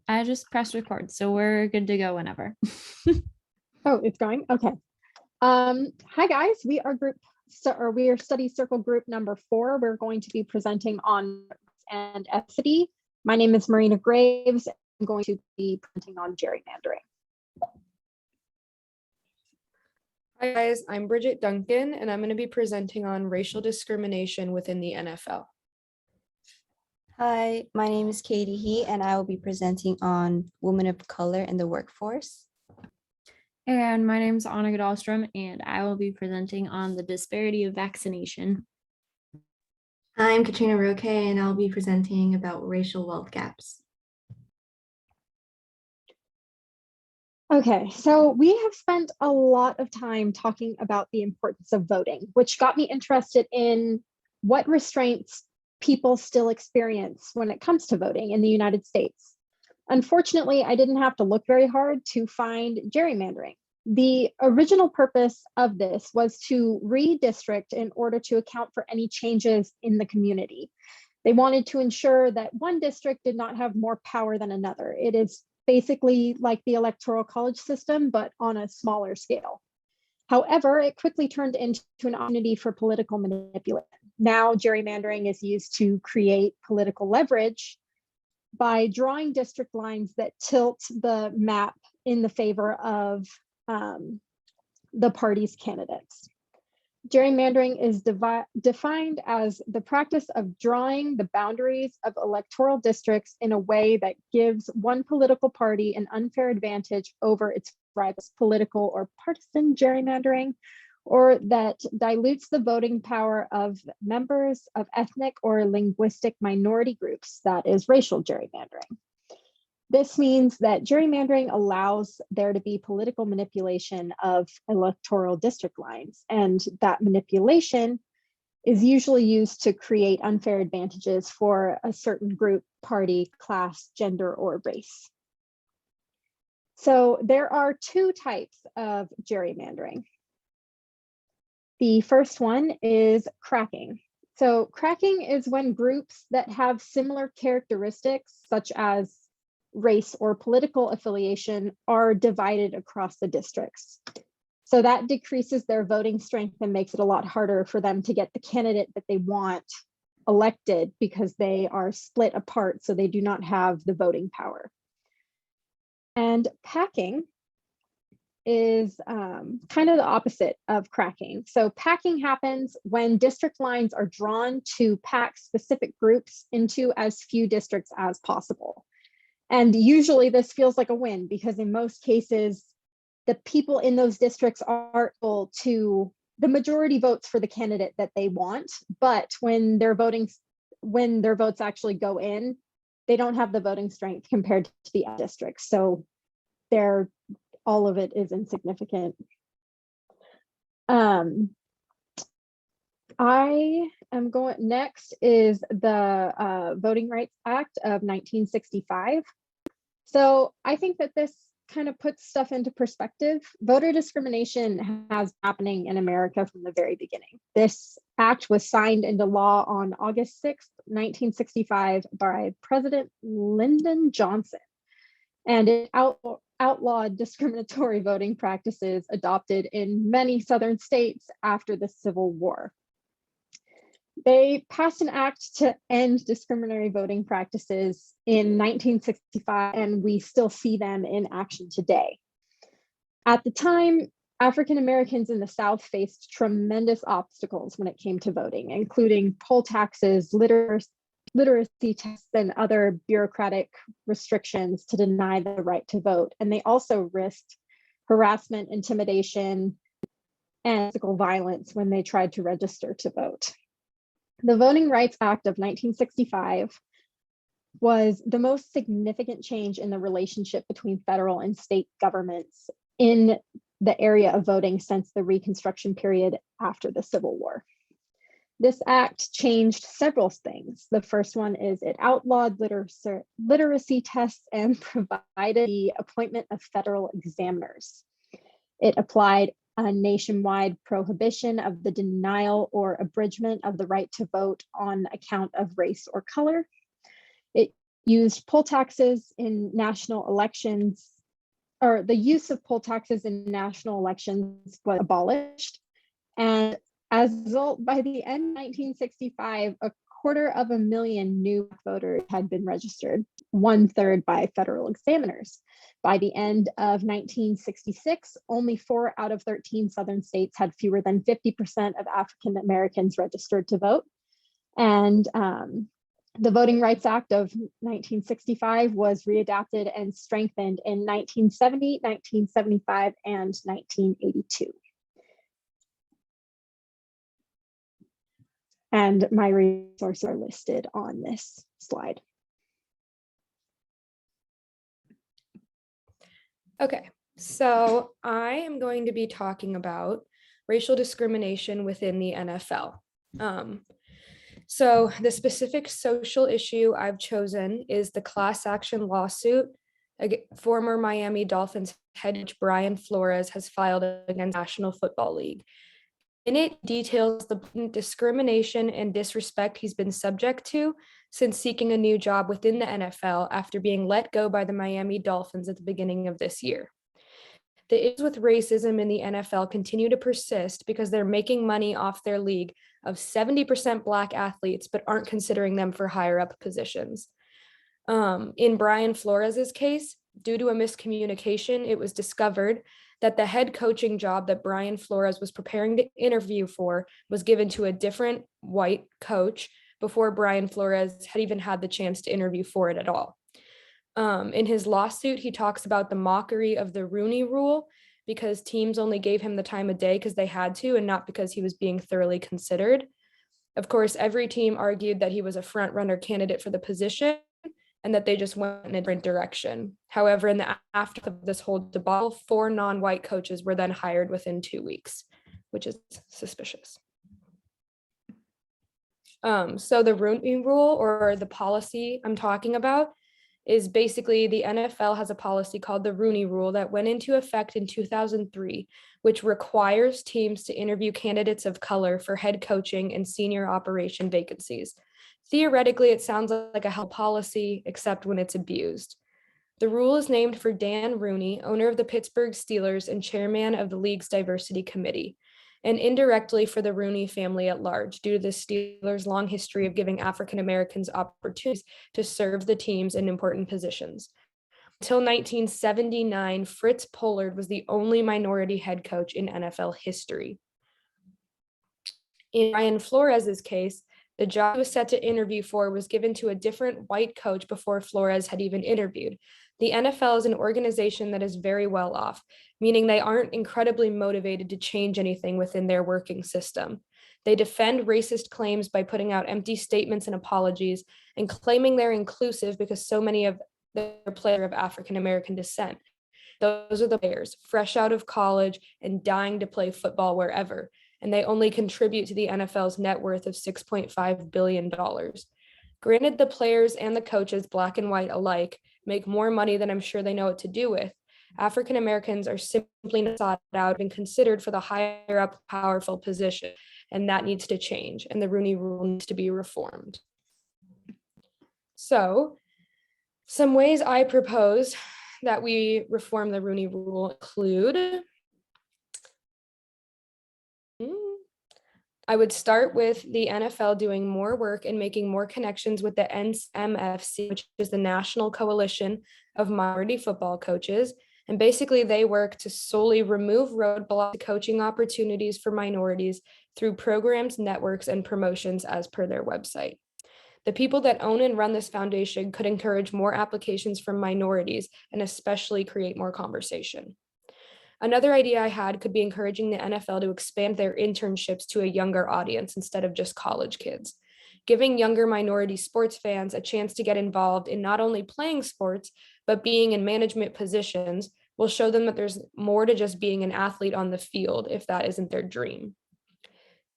I just pressed record, so we're good to go whenever. Oh, it's going? Okay. Hi guys, we are study circle group number 4. We're going to be presenting on and ethnicity. My name is Marina Graves. I'm going to be presenting on gerrymandering. Hi guys, I'm Bridget Duncan, and I'm going to be presenting on racial discrimination within the NFL. Hi, my name is Katie He, and I will be presenting on women of color in the workforce. And my name is Anna Godalstrom, and I will be presenting on the disparity of vaccination. I'm Katrina Roque, and I'll be presenting about racial wealth gaps. Okay, so we have spent a lot of time talking about the importance of voting, which got me interested in what restraints people still experience when it comes to voting in the United States. Unfortunately, I didn't have to look very hard to find gerrymandering. The original purpose of this was to redistrict in order to account for any changes in the community. They wanted to ensure that one district did not have more power than another. It is basically like the electoral college system, but on a smaller scale. However, it quickly turned into an opportunity for political manipulation. Now, gerrymandering is used to create political leverage by drawing district lines that tilt the map in the favor of the party's candidates. Gerrymandering is defined as the practice of drawing the boundaries of electoral districts in a way that gives one political party an unfair advantage over its rivals. Political or partisan gerrymandering, or that dilutes the voting power of members of ethnic or linguistic minority groups, that is racial gerrymandering. This means that gerrymandering allows there to be political manipulation of electoral district lines, and that manipulation is usually used to create unfair advantages for a certain group, party, class, gender, or race. So there are 2 types of gerrymandering. The first one is cracking. So cracking is when groups that have similar characteristics, such as race or political affiliation, are divided across the districts. So that decreases their voting strength and makes it a lot harder for them to get the candidate that they want elected, because they are split apart, so they do not have the voting power. And packing is kind of the opposite of cracking. So packing happens when district lines are drawn to pack specific groups into as few districts as possible. And usually this feels like a win, because in most cases, the people in those districts are able to, the majority votes for the candidate that they want, but when their votes actually go in, they don't have the voting strength compared to the districts. So all of it is insignificant. I am going, next is the Voting Rights Act of 1965. So I think that this kind of puts stuff into perspective. Voter discrimination has been happening in America from the very beginning. This act was signed into law on August 6th, 1965 by President Lyndon Johnson. And it outlawed discriminatory voting practices adopted in many Southern states after the Civil War. They passed an act to end discriminatory voting practices in 1965, and we still see them in action today. At the time, African Americans in the South faced tremendous obstacles when it came to voting, including poll taxes, literacy tests, and other bureaucratic restrictions to deny the right to vote. And they also risked harassment, intimidation, and physical violence when they tried to register to vote. The Voting Rights Act of 1965 was the most significant change in the relationship between federal and state governments in the area of voting since the Reconstruction period after the Civil War. This act changed several things. The first one is it outlawed literacy tests and provided the appointment of federal examiners. It applied a nationwide prohibition of the denial or abridgment of the right to vote on account of race or color. It used poll taxes in national elections, or the use of poll taxes in national elections was abolished. And as a result, by the end of 1965, 250,000 new voters had been registered, 1/3 by federal examiners. By the end of 1966, only 4 out of 13 Southern states had fewer than 50% of African Americans registered to vote. And the Voting Rights Act of 1965 was readapted and strengthened in 1970, 1975, and 1982. And my resources are listed on this slide. Okay, so I am going to be talking about racial discrimination within the NFL. So the specific social issue I've chosen is the class action lawsuit former Miami Dolphins head coach Brian Flores has filed against the National Football League. In it details the blatant discrimination and disrespect he's been subject to since seeking a new job within the NFL after being let go by the Miami Dolphins at the beginning of this year. The issues with racism in the NFL continue to persist because they're making money off their league of 70% Black athletes, but aren't considering them for higher up positions. In Brian Flores's case, due to a miscommunication, it was discovered that the head coaching job that Brian Flores was preparing to interview for was given to a different white coach before Brian Flores had even had the chance to interview for it at all. In his lawsuit, he talks about the mockery of the Rooney Rule because teams only gave him the time of day because they had to and not because he was being thoroughly considered. Of course, every team argued that he was a front runner candidate for the position and that they just went in a different direction. However, in the aftermath of this whole debacle, 4 non-white coaches were then hired within 2 weeks, which is suspicious. So the Rooney Rule, or the policy I'm talking about, is basically the NFL has a policy called the Rooney Rule that went into effect in 2003, which requires teams to interview candidates of color for head coaching and senior operation vacancies. Theoretically, it sounds like a help policy, except when it's abused. The rule is named for Dan Rooney, owner of the Pittsburgh Steelers and chairman of the league's diversity committee, and indirectly for the Rooney family at large, due to the Steelers' long history of giving African Americans opportunities to serve the teams in important positions. Until 1979, Fritz Pollard was the only minority head coach in NFL history. In Brian Flores's case, the job he was set to interview for was given to a different white coach before Flores had even interviewed. The NFL is an organization that is very well off, meaning they aren't incredibly motivated to change anything within their working system. They defend racist claims by putting out empty statements and apologies and claiming they're inclusive because so many of their players are of African American descent. Those are the players, fresh out of college and dying to play football wherever, and they only contribute to the NFL's net worth of $6.5 billion. Granted, the players and the coaches, Black and white alike, make more money than I'm sure they know what to do with. African Americans are simply not sought out and considered for the higher up powerful position, and that needs to change, and the Rooney Rule needs to be reformed. So, some ways I propose that we reform the Rooney Rule include I would start with the NFL doing more work and making more connections with the NMFC, which is the National Coalition of Minority Football Coaches. And basically, they work to solely remove roadblocks to coaching opportunities for minorities through programs, networks, and promotions as per their website. The people that own and run this foundation could encourage more applications from minorities and especially create more conversation. Another idea I had could be encouraging the NFL to expand their internships to a younger audience instead of just college kids. Giving younger minority sports fans a chance to get involved in not only playing sports, but being in management positions will show them that there's more to just being an athlete on the field if that isn't their dream.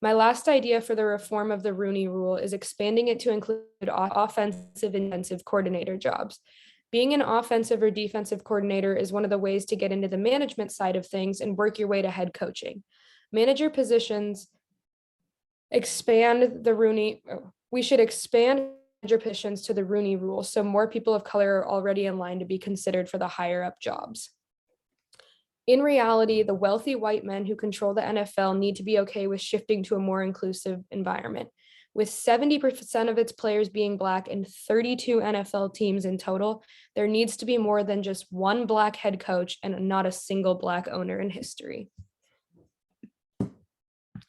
My last idea for the reform of the Rooney Rule is expanding it to include offensive and defensive coordinator jobs. Being an offensive or defensive coordinator is one of the ways to get into the management side of things and work your way to head coaching. Manager positions expand the Rooney. We should expand positions to the Rooney Rule, so more people of color are already in line to be considered for the higher up jobs. In reality, the wealthy white men who control the NFL need to be okay with shifting to a more inclusive environment. With 70% of its players being Black and 32 NFL teams in total, there needs to be more than just one Black head coach and not a single Black owner in history. And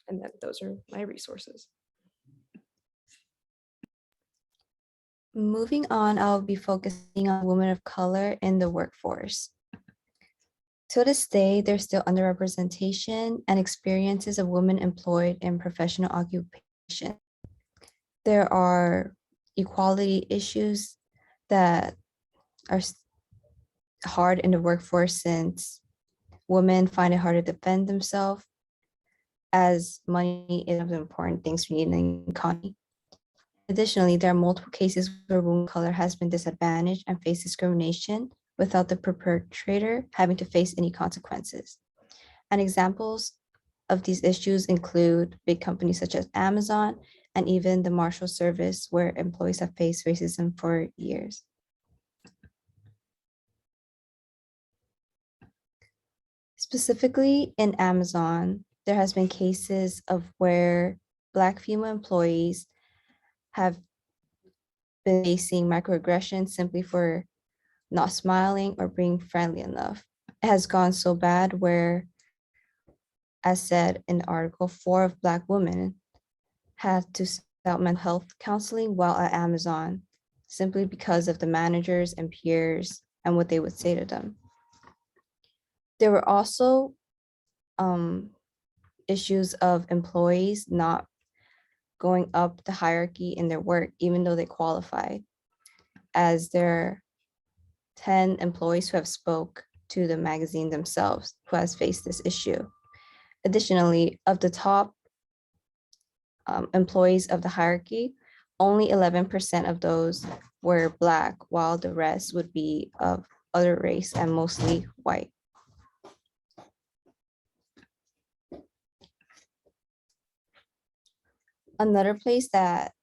then those are my resources. Moving on, I'll be focusing on women of color in the workforce. To this day, there's still underrepresentation and experiences of women employed in professional occupation. There are equality issues that are hard in the workforce since women find it hard to defend themselves, as money is one of the important things we need in the economy. Additionally, there are multiple cases where women of color has been disadvantaged and face discrimination without the perpetrator having to face any consequences. And examples of these issues include big companies such as Amazon and even the Marshal Service, where employees have faced racism for years. Specifically in Amazon, there has been cases of where Black female employees have been facing microaggressions simply for not smiling or being friendly enough. It has gone so bad where, as said in the article, 4 of Black women had to seek out mental health counseling while at Amazon, simply because of the managers and peers and what they would say to them. There were also issues of employees not going up the hierarchy in their work, even though they qualified, as there are 10 employees who have spoke to the magazine themselves who has faced this issue. Additionally, of the top employees of the hierarchy, only 11% of those were Black, while the rest would be of other race and mostly white. Another place that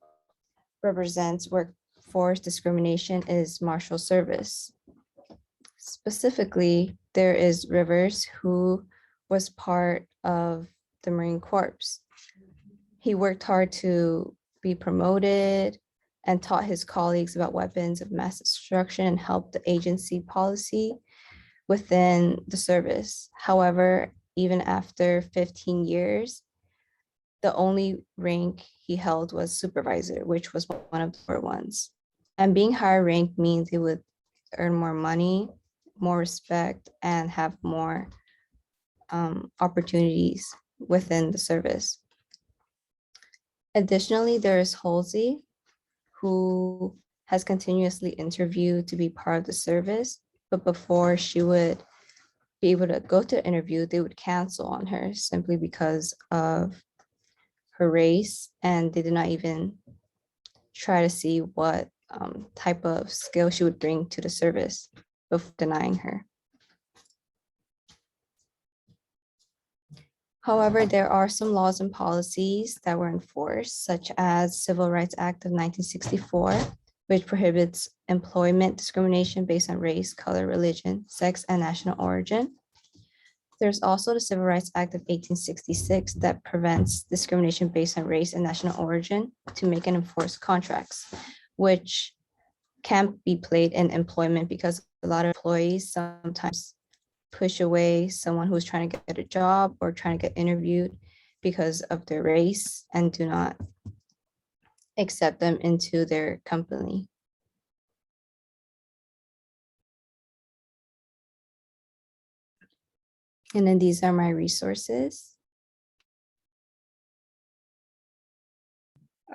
represents workforce discrimination is Marshal Service. Specifically, there is Rivers, who was part of the Marine Corps. He worked hard to be promoted and taught his colleagues about weapons of mass destruction and helped the agency policy within the service. However, even after 15 years, the only rank he held was supervisor, which was one of the lower ones. And being higher ranked means he would earn more money, more respect, and have more opportunities within the service. Additionally, there is Halsey, who has continuously interviewed to be part of the service, but before she would be able to go to the interview, they would cancel on her simply because of her race, and they did not even try to see what type of skill she would bring to the service before denying her. However, there are some laws and policies that were enforced, such as Civil Rights Act of 1964, which prohibits employment discrimination based on race, color, religion, sex, and national origin. There's also the Civil Rights Act of 1866 that prevents discrimination based on race and national origin to make and enforce contracts, which can't be played in employment because a lot of employees sometimes push away someone who's trying to get a job or trying to get interviewed because of their race and do not accept them into their company. And then these are my resources.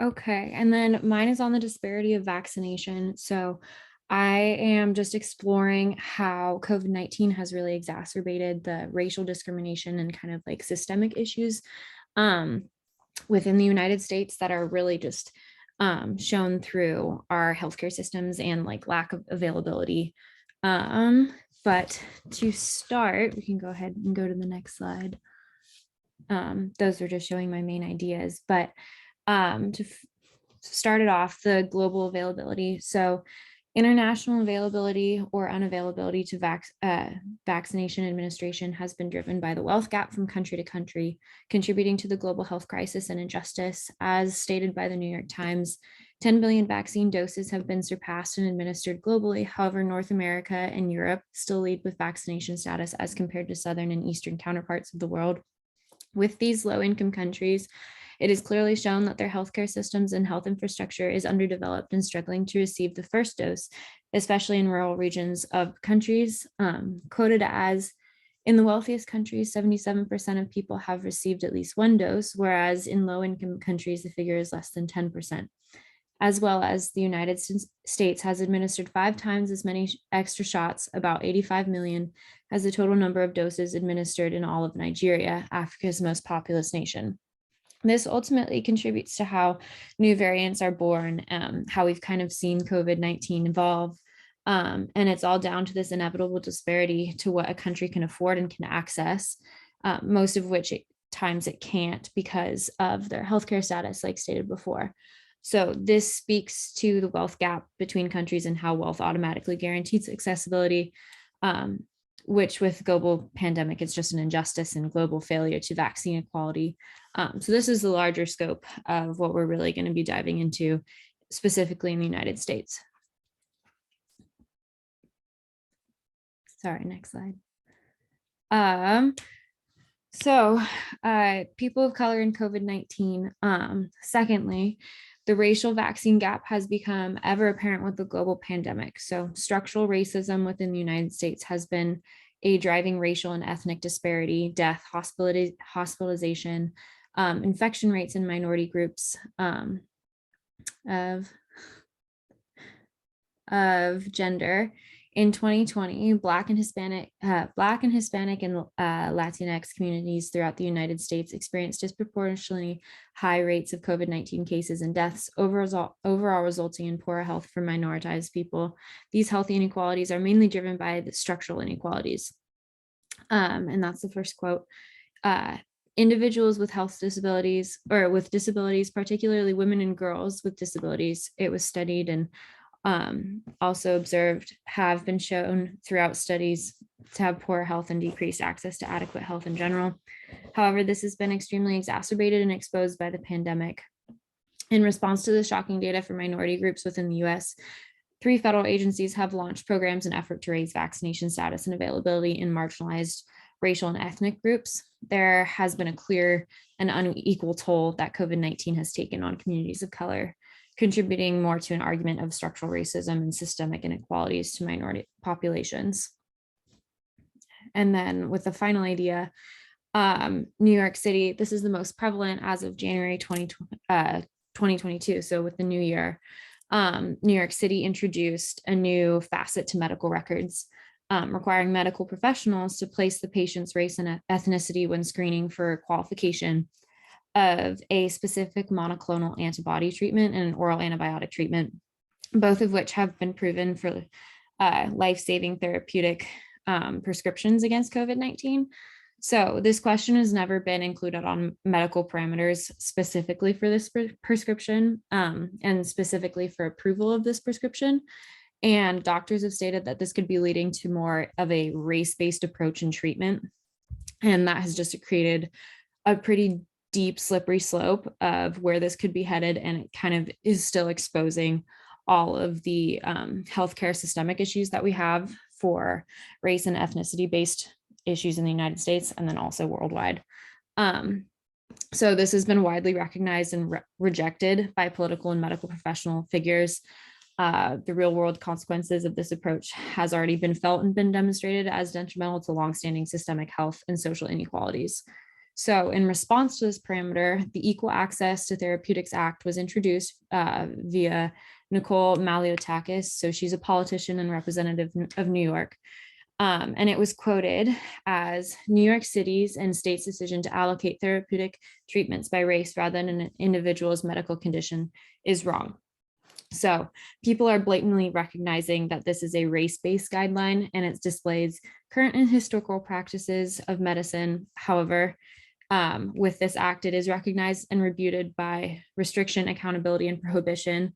Okay, and then mine is on the disparity of vaccination. So I am just exploring how COVID-19 has really exacerbated the racial discrimination and kind of like systemic issues within the United States that are really just shown through our healthcare systems and like lack of availability. But to start, we can go ahead and go to the next slide. Those are just showing my main ideas, but started off the global availability. So international availability or unavailability to vaccination administration has been driven by the wealth gap from country to country, contributing to the global health crisis and injustice. As stated by the New York Times, 10 billion vaccine doses have been surpassed and administered globally. However, North America and Europe still lead with vaccination status as compared to Southern and Eastern counterparts of the world. With these low-income countries, it is clearly shown that their healthcare systems and health infrastructure is underdeveloped and struggling to receive the first dose, especially in rural regions of countries. Quoted as, in the wealthiest countries, 77% of people have received at least one dose, whereas in low-income countries, the figure is less than 10%. As well as the United States has administered 5 times as many extra shots, about 85 million, as the total number of doses administered in all of Nigeria, Africa's most populous nation. This ultimately contributes to how new variants are born, how we've kind of seen COVID-19 evolve. And it's all down to this inevitable disparity to what a country can afford and can access, most of which times it can't because of their healthcare status, like stated before. So this speaks to the wealth gap between countries and how wealth automatically guarantees accessibility, which with global pandemic, it's just an injustice and global failure to vaccine equality. So this is the larger scope of what we're really going to be diving into, specifically in the United States. Sorry, next slide. People of color in COVID-19. Secondly, the racial vaccine gap has become ever apparent with the global pandemic. So structural racism within the United States has been a driving racial and ethnic disparity, death, hospitalization, infection rates in minority groups of gender. In 2020, Black and Hispanic and Latinx communities throughout the United States experienced disproportionately high rates of COVID-19 cases and deaths, overall resulting in poorer health for minoritized people. These health inequalities are mainly driven by the structural inequalities. And that's the first quote. Individuals with health disabilities or with disabilities, particularly women and girls with disabilities, it was studied and also observed, have been shown throughout studies to have poor health and decreased access to adequate health in general. However, this has been extremely exacerbated and exposed by the pandemic. In response to the shocking data for minority groups within the US, 3 federal agencies have launched programs in effort to raise vaccination status and availability in marginalized racial and ethnic groups. There has been a clear and unequal toll that COVID-19 has taken on communities of color, contributing more to an argument of structural racism and systemic inequalities to minority populations. And then with the final idea, New York City, this is the most prevalent as of January 2022. So with the new year, New York City introduced a new facet to medical records, requiring medical professionals to place the patient's race and ethnicity when screening for qualification of a specific monoclonal antibody treatment and an oral antibiotic treatment, both of which have been proven for life-saving therapeutic prescriptions against COVID-19. So this question has never been included on medical parameters specifically for this prescription and specifically for approval of this prescription. And doctors have stated that this could be leading to more of a race-based approach in treatment. And that has just created a pretty deep slippery slope of where this could be headed, and it kind of is still exposing all of the healthcare systemic issues that we have for race and ethnicity based issues in the United States and then also worldwide. So this has been widely recognized and rejected by political and medical professional figures. The real world consequences of this approach has already been felt and been demonstrated as detrimental to longstanding systemic health and social inequalities. So in response to this parameter, the Equal Access to Therapeutics Act was introduced via Nicole Maliotakis. So she's a politician and representative of New York. And it was quoted as New York City's and state's decision to allocate therapeutic treatments by race rather than an individual's medical condition is wrong. So people are blatantly recognizing that this is a race-based guideline and it displays current and historical practices of medicine. However, With this act, it is recognized and refuted by restriction, accountability, and prohibition.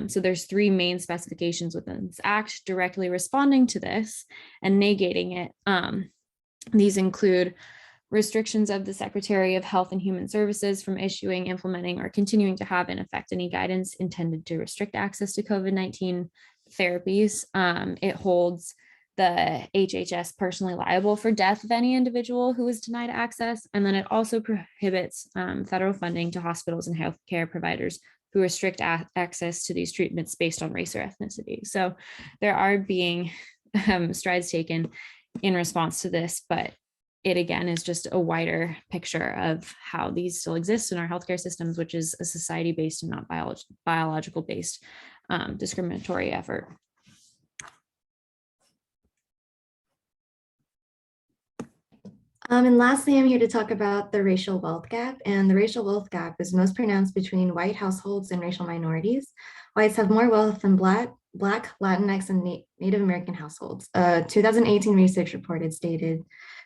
So there's three main specifications within this act directly responding to this and negating it. These include restrictions of the Secretary of Health and Human Services from issuing, implementing, or continuing to have in effect any guidance intended to restrict access to COVID-19 therapies. It holds the HHS personally liable for death of any individual who is denied access. And then it also prohibits federal funding to hospitals and healthcare providers who restrict access to these treatments based on race or ethnicity. So there are being strides taken in response to this, but it again is just a wider picture of how these still exist in our healthcare systems, which is a society-based and not biological-based discriminatory effort. And lastly, I'm here to talk about the racial wealth gap. And the racial wealth gap is most pronounced between white households and racial minorities. Whites have more wealth than Black, Latinx, and Native American households. 2018 research report stated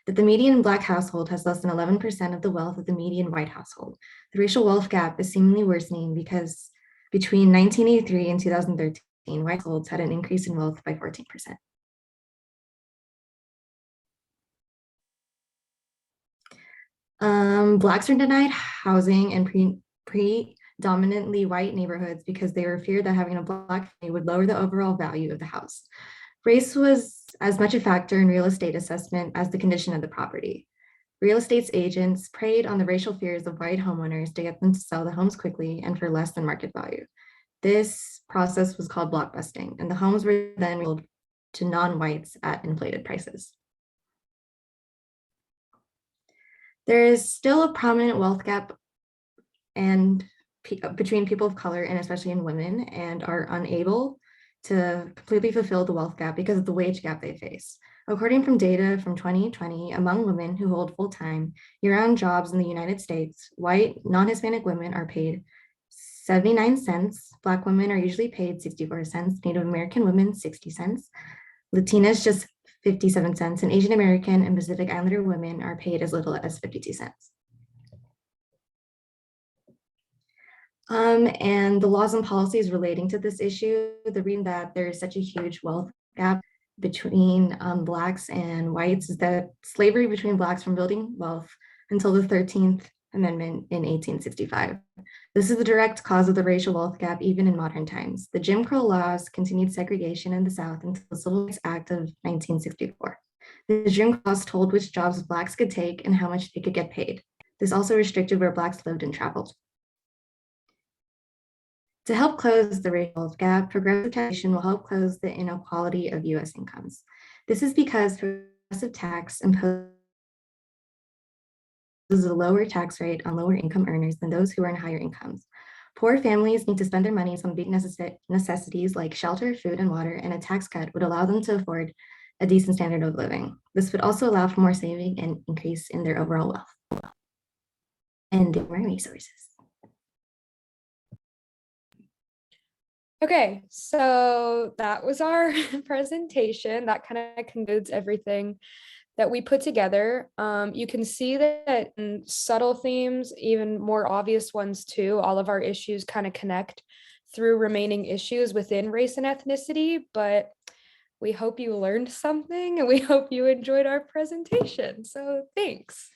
that the median Black household has less than 11% of the wealth of the median white household. The racial wealth gap is seemingly worsening because between 1983 and 2013, white households had an increase in wealth by 14%. Blacks are denied housing in predominantly white neighborhoods because they were feared that having a Black family would lower the overall value of the house. Race was as much a factor in real estate assessment as the condition of the property. Real estate agents preyed on the racial fears of white homeowners to get them to sell the homes quickly and for less than market value. This process was called blockbusting, and the homes were then sold to non-whites at inflated prices. There is still a prominent wealth gap between people of color and especially in women, and are unable to completely fulfill the wealth gap because of the wage gap they face. According from data from 2020, among women who hold full-time year-round jobs in the United States, white non-Hispanic women are paid 79 cents, Black women are usually paid 64 cents, Native American women 60 cents, Latinas just 57 cents, and Asian American and Pacific Islander women are paid as little as 52 cents. And the laws and policies relating to this issue, the reason that there is such a huge wealth gap between Blacks and whites is that slavery between Blacks from building wealth until the 13th Amendment in 1865. This is the direct cause of the racial wealth gap even in modern times. The Jim Crow laws continued segregation in the South until the Civil Rights Act of 1964. The Jim Crow laws told which jobs Blacks could take and how much they could get paid. This also restricted where Blacks lived and traveled. To help close the racial wealth gap, progressive taxation will help close the inequality of US incomes. This is because progressive tax imposes a lower tax rate on lower income earners than those who earn higher incomes. Poor families need to spend their money on big necessities like shelter, food, and water, and a tax cut would allow them to afford a decent standard of living. This would also allow for more saving and increase in their overall wealth and their resources. Okay, so that was our presentation. That kind of concludes everything that we put together. You can see that in subtle themes, even more obvious ones too, all of our issues kind of connect through remaining issues within race and ethnicity, but we hope you learned something and we hope you enjoyed our presentation. So thanks.